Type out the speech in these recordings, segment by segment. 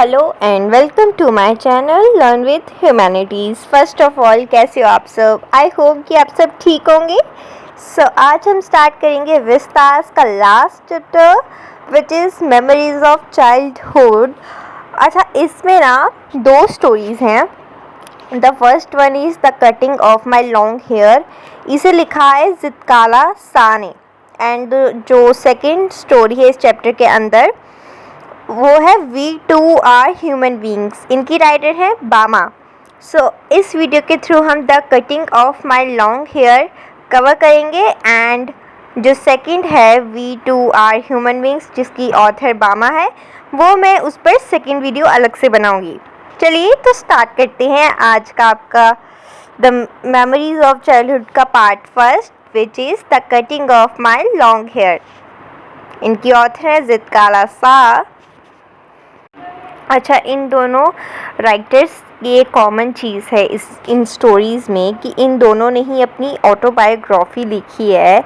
Hello and welcome to my channel learn with humanities. First of all, कैसे हो आप सब? आई होप कि आप सब ठीक होंगे। आज हम स्टार्ट करेंगे विस्तास का last chapter which is memories of childhood. अच्छा, इसमें ना दो स्टोरीज़ हैं। The first one is the cutting of my long hair. इसे लिखा है ज़ितकाला शाह ने। एंड जो सेकेंड स्टोरी है इस चैप्टर के अंदर वो है we too are human beings. इनकी राइटर है बामा। इस वीडियो के थ्रू हम the cutting of my long hair cover करेंगे। एंड जो सेकंड है we too are human beings जिसकी ऑथर बामा है, वो मैं उस पर सेकंड वीडियो अलग से बनाऊंगी। चलिए तो स्टार्ट करते हैं आज का आपका द मेमोरीज ऑफ चाइल्डहुड का part first which is the cutting of my long hair. इनकी ऑथर है ज़ितकाला शाह। अच्छा, इन दोनों राइटर्स की एक कॉमन चीज़ है इन स्टोरीज़ में कि इन दोनों ने ही अपनी ऑटोबायोग्राफी लिखी है।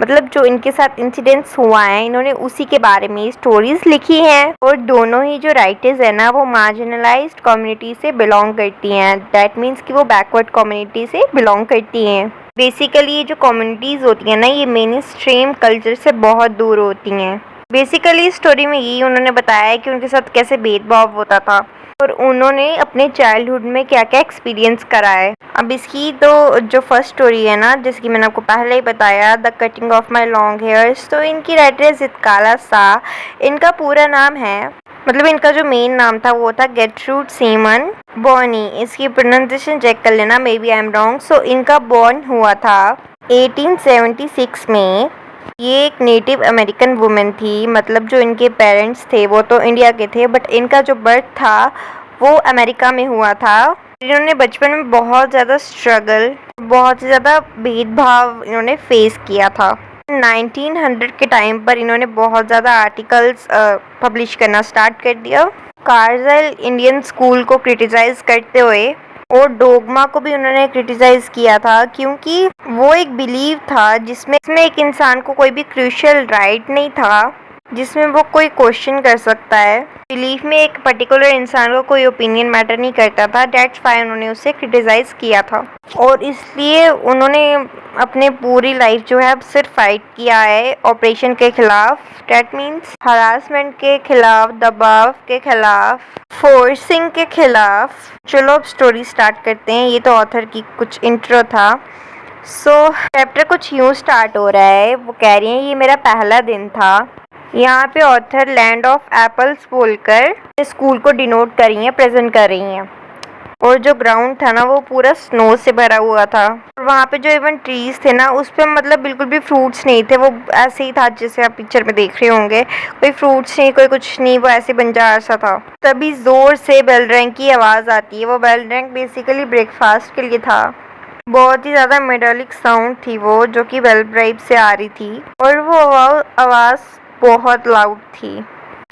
मतलब जो इनके साथ इंसिडेंट्स हुआ है, इन्होंने उसी के बारे में स्टोरीज़ लिखी हैं। और दोनों ही जो राइटर्स हैं ना, वो मार्जिनलाइज्ड कम्युनिटी से बिलोंग करती हैं। दैट मीन्स कि वो बैकवर्ड कम्युनिटी से बिलोंग करती हैं। बेसिकली ये जो कम्युनिटीज़ होती हैं ना, ये मेन स्ट्रीम कल्चर से बहुत दूर होती हैं। बेसिकली स्टोरी में यही उन्होंने बताया है कि उनके साथ कैसे भेदभाव होता था और उन्होंने अपने चाइल्डहुड में क्या क्या एक्सपीरियंस करा है। अब इसकी तो जो फर्स्ट स्टोरी है ना, जैसे कि मैंने आपको पहले ही बताया, the cutting of my long hairs, तो इनकी राइटर है ज़ितकाला शाह। इनका पूरा नाम है, मतलब इनका जो मेन नाम था वो था गेटरूड सीमन बॉनी। इसकी प्रोनाउंसिएशन चेक कर लेना, maybe I am wrong. So इनका बॉर्न हुआ था 1876 में। ये एक नेटिव अमेरिकन वुमेन थी। मतलब जो इनके पेरेंट्स थे वो तो इंडिया के थे, बट इनका जो बर्थ था वो अमेरिका में हुआ था। इन्होंने बचपन में बहुत ज़्यादा स्ट्रगल, बहुत ज़्यादा भेदभाव इन्होंने फेस किया था। 1900 के टाइम पर इन्होंने बहुत ज़्यादा आर्टिकल्स पब्लिश करना स्टार्ट कर दिया। कार्जाइल इंडियन स्कूल को क्रिटिसाइज करते हुए और डोगमा को भी उन्होंने क्रिटिसाइज किया था, क्योंकि वो एक बिलीव था जिसमें एक इंसान को कोई भी क्रूशियल राइट नहीं था जिसमें वो कोई क्वेश्चन कर सकता है। बिलीफ में एक पर्टिकुलर इंसान को कोई ओपिनियन मैटर नहीं करता था। डेट्स वाई उन्होंने उसे क्रिटिसाइज किया था और इसलिए उन्होंने अपने पूरी लाइफ जो है अब सिर्फ फाइट किया है ऑपरेशन के खिलाफ। डेट मीन्स हरासमेंट के खिलाफ, दबाव के खिलाफ, फोर्सिंग के खिलाफ। चलो अब स्टोरी स्टार्ट करते हैं। ये तो ऑथर की कुछ इंट्रो था। चैप्टर कुछ यूँ स्टार्ट हो रहा है। वो कह रही हैं, ये मेरा पहला दिन था। यहाँ पे ऑथर लैंड ऑफ एप्पल्स बोलकर स्कूल को डिनोट कर रही हैं, प्रेजेंट कर रही हैं। और जो ग्राउंड था ना, वो पूरा स्नो से भरा हुआ था। और वहाँ पे जो इवन ट्रीज थे ना, उस पर मतलब बिल्कुल भी फ्रूट्स नहीं थे। वो ऐसे ही था जैसे आप पिक्चर में देख रहे होंगे। कोई फ्रूट्स नहीं, कोई कुछ नहीं, वो ऐसे बंजार सा था। तभी जोर से बेल रैंक की आवाज़ आती है। वो बेल रैंक बेसिकली ब्रेकफास्ट के लिए था। बहुत ही ज़्यादा मेटालिक साउंड थी वो, जो कि बेल ब्राइब से आ रही थी। और वो आवाज़ बहुत लाउड थी।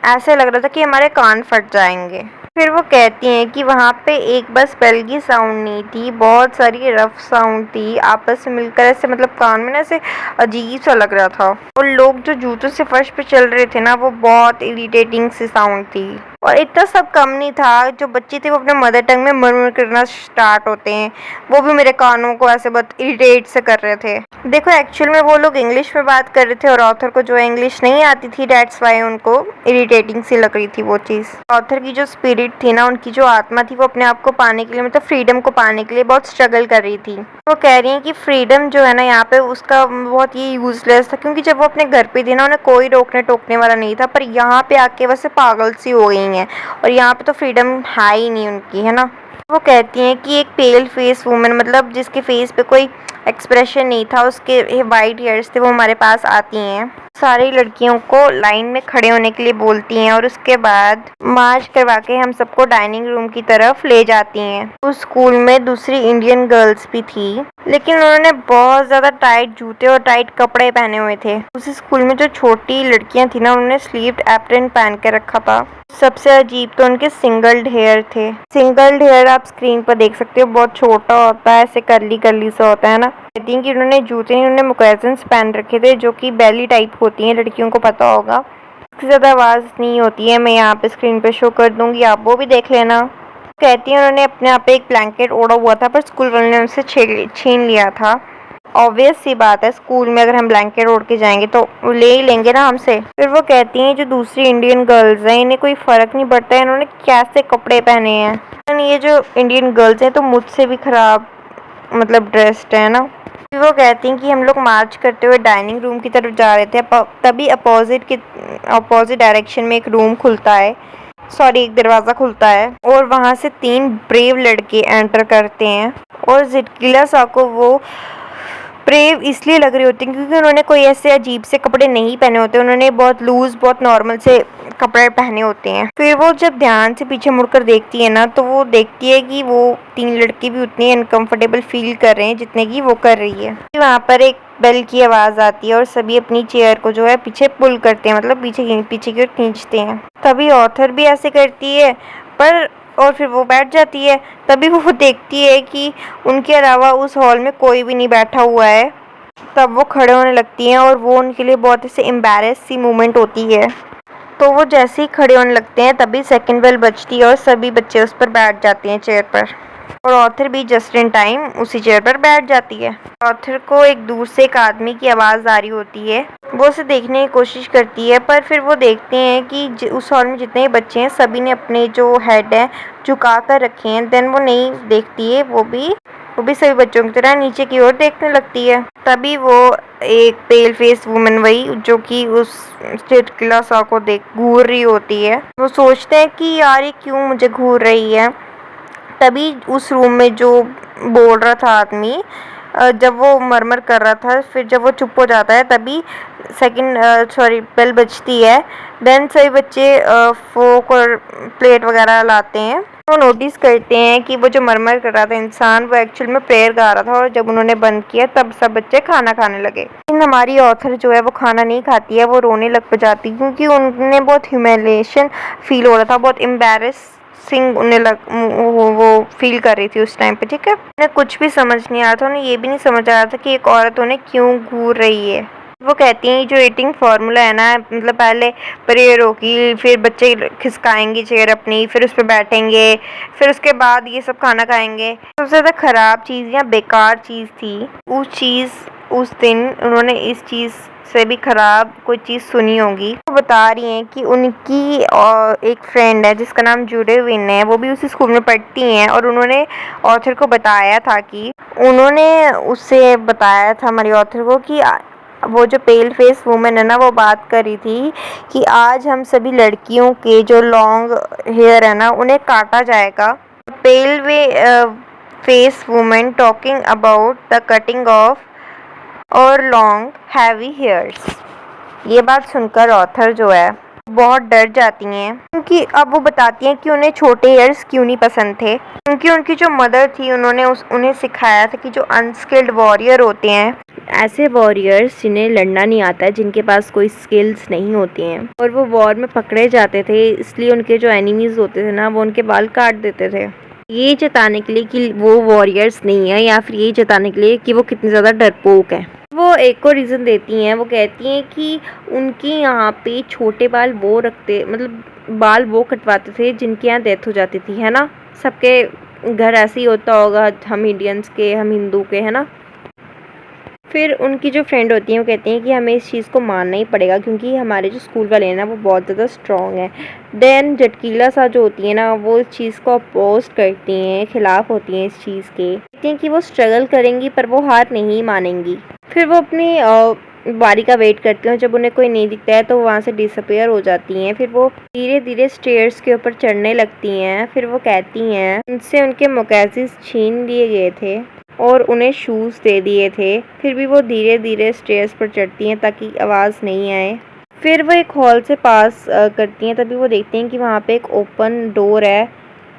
ऐसे लग रहा था कि हमारे कान फट जाएंगे। फिर वो कहती हैं कि वहाँ पे एक बस बेल की साउंड नहीं थी, बहुत सारी रफ साउंड थी आपस में मिलकर। ऐसे मतलब कान में ना ऐसे अजीब सा लग रहा था। और लोग जो जूतों से फर्श पे चल रहे थे ना, वो बहुत इरिटेटिंग सी साउंड थी। और इतना सब कम नहीं था, जो बच्चे थे वो अपने मदर टंग में मरमर करना स्टार्ट होते हैं। वो भी मेरे कानों को ऐसे बहुत इरिटेट से कर रहे थे। देखो, एक्चुअल में वो लोग इंग्लिश में बात कर रहे थे और ऑथर को जो इंग्लिश नहीं आती थी, डेट्स वाई उनको इरिटेटिंग सी लग रही थी वो चीज़। ऑथर की जो स्पिरिट थी ना, उनकी जो आत्मा थी, वो अपने आप को पाने के लिए, मतलब फ्रीडम को पाने के लिए बहुत स्ट्रगल कर रही थी। वो कह रही हैं कि फ्रीडम जो है ना यहाँ पे, उसका बहुत ही यूजलेस था, क्योंकि जब वो अपने घर पे थी ना, उन्हें कोई रोकने टोकने वाला नहीं था। पर यहाँ पे आके वैसे पागल सी हो गई हैं और यहाँ पे तो फ्रीडम है ही नहीं उनकी, है ना। वो कहती हैं कि एक पेल फेस वुमेन, मतलब जिसके फेस पे कोई एक्सप्रेशन नहीं था, उसके वाइट हेयर्स थे, वो हमारे पास आती हैं। सारी लड़कियों को लाइन में खड़े होने के लिए बोलती हैं और उसके बाद मार्च करवा के हम सबको डाइनिंग रूम की तरफ ले जाती हैं। उस स्कूल में दूसरी इंडियन गर्ल्स भी थी, लेकिन उन्होंने बहुत ज़्यादा टाइट जूते और टाइट कपड़े पहने हुए थे। उस स्कूल में जो छोटी लड़कियां थी ना, उन्होंने स्लीव्ड एप्रन पहन के रखा था। सबसे अजीब तो उनके सिंगल्ड हेयर थे। सिंगल्ड हेयर आप स्क्रीन पर देख सकते हो, बहुत छोटा होता है, ऐसे कर्ली कर्ली सा होता है ना। आई थिंक कि उन्होंने जूते नहीं, उन्होंने मोकैसन्स पहन रखे थे, जो कि बेली टाइप होती हैं, लड़कियों को पता होगा। ज़्यादा आवाज़ नहीं होती है, मैं यहाँ पे स्क्रीन पे शो कर दूँगी, आप वो भी देख लेना। कहती हैं उन्होंने अपने आप पे एक ब्लैंकेट ओढ़ा हुआ था पर स्कूल वालों ने उनसे छीन लिया था। ऑब्वियस सी बात है, स्कूल में अगर हम ब्लैंकेट ओढ़ के जाएंगे तो ले ही लेंगे ना हमसे। फिर वो कहती हैं जो दूसरी इंडियन गर्ल्स हैं इन्हें कोई फ़र्क नहीं पड़ता है इन्होंने कैसे कपड़े पहने हैं। ये जो इंडियन गर्ल्स हैं तो मुझसे भी ख़राब मतलब ड्रेस्ड है ना। फिर वो कहती हैं कि हम लोग मार्च करते हुए डाइनिंग रूम की तरफ जा रहे थे, तभी अपोजिट डायरेक्शन में एक रूम खुलता है, सॉरी एक दरवाज़ा खुलता है और वहाँ से 3 ब्रेव लड़के एंटर करते हैं। और ज़िटकिला सा को वो ब्रेव इसलिए लग रही होती हैं क्योंकि उन्होंने कोई ऐसे अजीब से कपड़े नहीं पहने होते, उन्होंने बहुत लूज़ बहुत नॉर्मल से कपड़े पहने होते हैं। फिर वो जब ध्यान से पीछे मुड़कर देखती है ना तो वो देखती है कि वो 3 लड़के भी उतने अनकंफर्टेबल फील कर रहे हैं जितने की वो कर रही है। वहाँ पर एक बेल की आवाज़ आती है और सभी अपनी चेयर को जो है पीछे पुल करते हैं, मतलब पीछे की ओर खींचते हैं। तभी ऑथर भी ऐसे करती है पर और फिर वो बैठ जाती है। तभी वो देखती है कि उनके अलावा उस हॉल में कोई भी नहीं बैठा हुआ है। तब वो खड़े होने लगती हैं और वो उनके लिए बहुत ऐसे एम्बैरेस सी मोमेंट होती है। तो वो जैसे ही खड़े होने लगते हैं तभी सेकंड बेल बजती है और सभी बच्चे उस पर बैठ जाते हैं चेयर पर, और ऑथर भी जस्ट इन टाइम उसी चेयर पर बैठ जाती है। ऑथर को एक दूर से एक आदमी की आवाज़ आ रही होती है, वो उसे देखने की कोशिश करती है पर फिर वो देखते हैं कि उस हॉल में जितने बच्चे हैं सभी ने अपने जो हेड है झुका कर रखे हैं। देन वो नहीं देखती है, वो भी सभी बच्चों की तरह नीचे की ओर देखने लगती है। तभी वो एक पेल फेस वुमन वही जो कि उस चिटकिला सा को देख घूर रही होती है, वो सोचते हैं कि यार ये क्यों मुझे घूर रही है। तभी उस रूम में जो बोल रहा था आदमी, जब वो मरमर कर रहा था फिर जब वो चुप हो जाता है तभी बेल बजती है। देन सभी बच्चे फोक और प्लेट वगैरह लाते हैं। वो नोटिस करते हैं कि वो जो मरमर कर रहा था इंसान वो एक्चुअल में प्रेयर गा रहा था, और जब उन्होंने बंद किया तब सब बच्चे खाना खाने लगे। लेकिन हमारी ऑथर जो है वो खाना नहीं खाती है, वो रोने लग जाती है क्योंकि उन्हें बहुत ह्यूमिलिएशन फील हो रहा था, बहुत एम्बैरेस सिंग उन्हें वो फील कर रही थी उस टाइम पे। ठीक है, उन्हें कुछ भी समझ नहीं आ रहा था, उन्हें ये भी नहीं समझ आ रहा था कि एक औरत उन्हें क्यों घूर रही है। वो कहती हैं जो ईटिंग फार्मूला है ना, मतलब पहले प्रेयर होगी, फिर बच्चे खिसकाएंगे चेयर अपनी, फिर उस पर बैठेंगे, फिर उसके बाद ये सब खाना खाएंगे। सबसे ज़्यादा ख़राब चीज़ या बेकार चीज़ थी उस दिन उन्होंने इस चीज़ से भी ख़राब कोई चीज़ सुनी होगी। वो बता रही हैं कि उनकी एक फ्रेंड है जिसका नाम जूडेविन है, वो भी उसी स्कूल में पढ़ती हैं, और उन्होंने ऑथर को बताया था कि हमारी ऑथर को कि वो जो पेल फेस वुमन है ना वो बात कर रही थी कि आज हम सभी लड़कियों के जो लॉन्ग हेयर है ना उन्हें काटा जाएगा। Pale face woman talking about the cutting of और लॉन्ग हैवी हेयर्स। ये बात सुनकर ऑथर जो है बहुत डर जाती हैं, क्योंकि अब वो बताती हैं कि उन्हें छोटे हेयर्स क्यों नहीं पसंद थे, क्योंकि उनकी जो मदर थी उन्होंने उन्हें सिखाया था कि जो अनस्किल्ड वॉरियर होते हैं, ऐसे वॉरियर्स जिन्हें लड़ना नहीं आता है, जिनके पास कोई स्किल्स नहीं होती हैं और वो वॉर में पकड़े जाते थे, इसलिए उनके जो एनिमीज होते थे ना वो उनके बाल काट देते थे, ये जताने के लिए कि वो वॉरियर्स नहीं है, या फिर ये जताने के लिए कि वो कितने ज़्यादा डरपोक हैं। वो एक और रीज़न देती हैं, वो कहती हैं कि उनके यहाँ पे छोटे बाल वो रखते, मतलब बाल वो कटवाते थे जिनके यहाँ डेथ हो जाती थी, है ना। सबके घर ऐसे ही होता होगा, हम इंडियंस के, हम हिंदू के, है ना। फिर उनकी जो फ्रेंड होती हैं वो कहती हैं कि हमें इस चीज़ को मानना ही पड़ेगा क्योंकि हमारे जो स्कूल वाले हैं ना वो बहुत ज़्यादा स्ट्रॉन्ग हैं। देन झटकीला सा जो होती है ना वो इस चीज़ को अपोज करती हैं, खिलाफ होती हैं इस चीज़ के, कहती हैं कि वो स्ट्रगल करेंगी पर वो हार नहीं मानेंगी। फिर वो अपनी बारी का वेट करती हैं, जब उन्हें कोई नहीं दिखता है तो वहाँ से डिसअपेयर हो जाती हैं। फिर वो धीरे धीरे स्टेयर्स के ऊपर चढ़ने लगती हैं। फिर वो कहती हैं उनसे उनके मोकेसिस छीन लिए गए थे और उन्हें शूज़ दे दिए थे। फिर भी वो धीरे धीरे स्टेयर्स पर चढ़ती हैं ताकि आवाज़ नहीं आए। फिर वो एक हॉल से पास करती हैं, तभी वो देखती हैं कि वहाँ पे एक ओपन डोर है,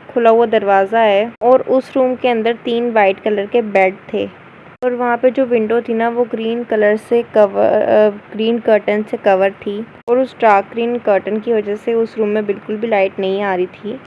खुला हुआ दरवाज़ा है, और उस रूम के अंदर 3 वाइट कलर के बेड थे, और वहाँ पे जो विंडो थी ना वो ग्रीन कर्टन से कवर थी, और उस डार्क ग्रीन कर्टन की वजह से उस रूम में बिल्कुल भी लाइट नहीं आ रही थी।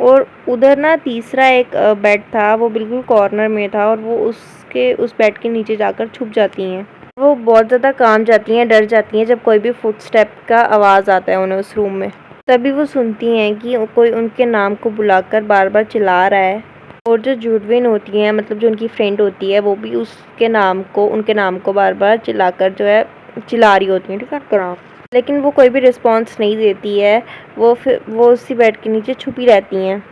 और उधर ना तीसरा एक बेड था, वो बिल्कुल कॉर्नर में था, और वो उस बेड के नीचे जाकर छुप जाती हैं। वो बहुत ज़्यादा कांप जाती हैं, डर जाती हैं जब कोई भी फुटस्टेप का आवाज़ आता है उन्हें उस रूम में। तभी वो सुनती हैं कि कोई उनके नाम को बुलाकर बार बार चिल्ला रहा है। और जो जूडविन होती हैं, मतलब जो उनकी फ्रेंड होती है, वो भी उनके नाम को बार बार चिल्लाकर जो है चिल्ला रही होती हैं, ठीक है करा। लेकिन वो कोई भी रिस्पॉन्स नहीं देती है। वो उसी बेड के नीचे छुपी रहती हैं।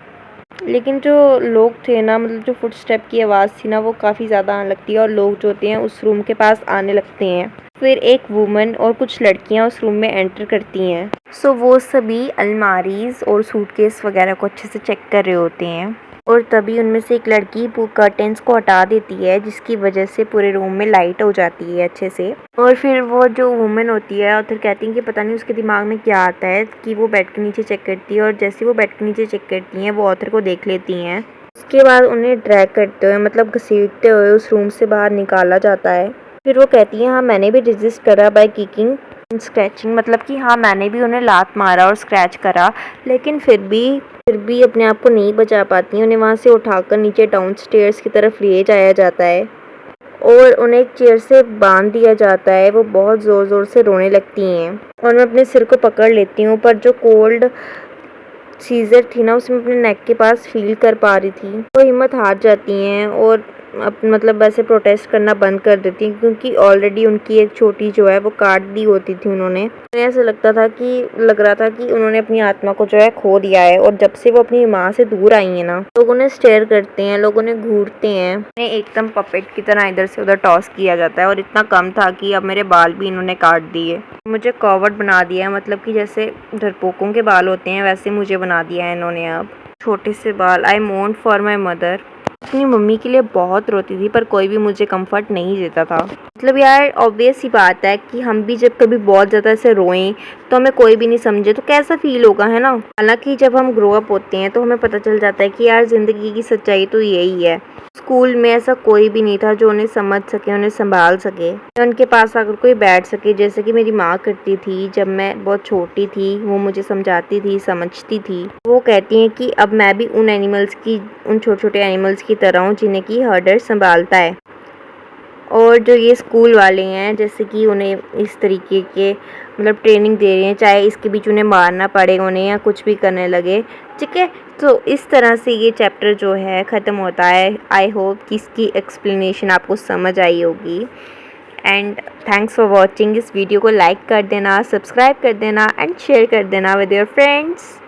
लेकिन जो लोग थे ना, मतलब जो फुटस्टेप की आवाज़ थी ना, वो काफ़ी ज़्यादा आने लगती है और लोग जो होते हैं उस रूम के पास आने लगते हैं। फिर एक वुमन और कुछ लड़कियां उस रूम में एंटर करती हैं। सो वो सभी अलमारीज और सूटकेस वगैरह को अच्छे से चेक कर रहे होते हैं। और तभी उनमें से एक लड़की कर्टेन्स को हटा देती है, जिसकी वजह से पूरे रूम में लाइट हो जाती है अच्छे से। और फिर वो जो वुमेन होती है और फिर कहती है कि पता नहीं उसके दिमाग में क्या आता है कि वो बेड के नीचे चेक करती है। और जैसे वो बेड के नीचे चेक करती हैं, वो ऑथर को देख लेती हैं। उसके बाद उन्हें ड्रैग करते हुए, मतलब घसीटते हुए उस रूम से बाहर निकाला जाता है। फिर वो कहती है, हाँ मैंने भी रेजिस्ट करा बाय किकिंग एंड स्क्रैचिंग, मतलब कि हाँ मैंने भी उन्हें लात मारा और स्क्रैच करा, लेकिन फिर भी अपने आप को नहीं बचा पाती हैं। उन्हें वहाँ से उठाकर नीचे डाउनस्टेयर्स की तरफ ले जाया जाता है और उन्हें एक चेयर से बांध दिया जाता है। वो बहुत ज़ोर ज़ोर से रोने लगती हैं और मैं अपने सिर को पकड़ लेती हूँ, पर जो कोल्ड सीजर थी ना, उसमें अपने नेक के पास फील कर पा रही थी। वो हिम्मत हार जाती हैं और मतलब वैसे प्रोटेस्ट करना बंद कर देती हैं, क्योंकि ऑलरेडी उनकी एक छोटी जो है वो काट दी होती थी उन्होंने। ऐसा लग रहा था कि उन्होंने अपनी आत्मा को जो है खो दिया है। और जब से वो अपनी माँ से दूर आई है ना, लोग उन्हें स्टेयर करते हैं, लोग उन्हें घूरते हैं। उन्हें एकदम पपेट की तरह इधर से उधर टॉस किया जाता है। और इतना कम था कि अब मेरे बाल भी इन्होंने काट दिए, मुझे कॉवर्ड बना दिया है। मतलब कि जैसे डरपोकों के बाल होते हैं, वैसे मुझे बना दिया है इन्होंने अब छोटे से बाल। आई मोर्न फॉर माई मदर। अपनी मम्मी के लिए बहुत रोती थी, पर कोई भी मुझे कंफर्ट नहीं देता था। मतलब यार ऑब्वियस ही बात है कि हम भी जब कभी बहुत ज़्यादा ऐसे रोएं तो हमें कोई भी नहीं समझे तो कैसा फील होगा, है ना। हालांकि जब हम ग्रो अप होते हैं तो हमें पता चल जाता है कि यार ज़िंदगी की सच्चाई तो यही है। स्कूल में ऐसा कोई भी नहीं था जो उन्हें समझ सके, उन्हें संभाल सके, उनके पास आकर कोई बैठ सके, जैसे कि मेरी माँ करती थी। जब मैं बहुत छोटी थी वो मुझे समझाती थी, समझती थी। वो कहती हैं कि अब मैं भी उन छोटे छोटे एनिमल्स की तरह हूँ जिन्हें की हर्डर संभालता है। और जो ये स्कूल वाले हैं, जैसे कि उन्हें इस तरीके के मतलब ट्रेनिंग दे रहे हैं, चाहे इसके बीच उन्हें मारना पड़े उन्हें या कुछ भी करने लगे, ठीक है। तो इस तरह से ये चैप्टर जो है ख़त्म होता है। आई होप कि इसकी एक्सप्लेनेशन आपको समझ आई होगी। And thanks for watching. इस वीडियो को लाइक कर देना, सब्सक्राइब कर देना एंड शेयर कर देना विद योर फ्रेंड्स।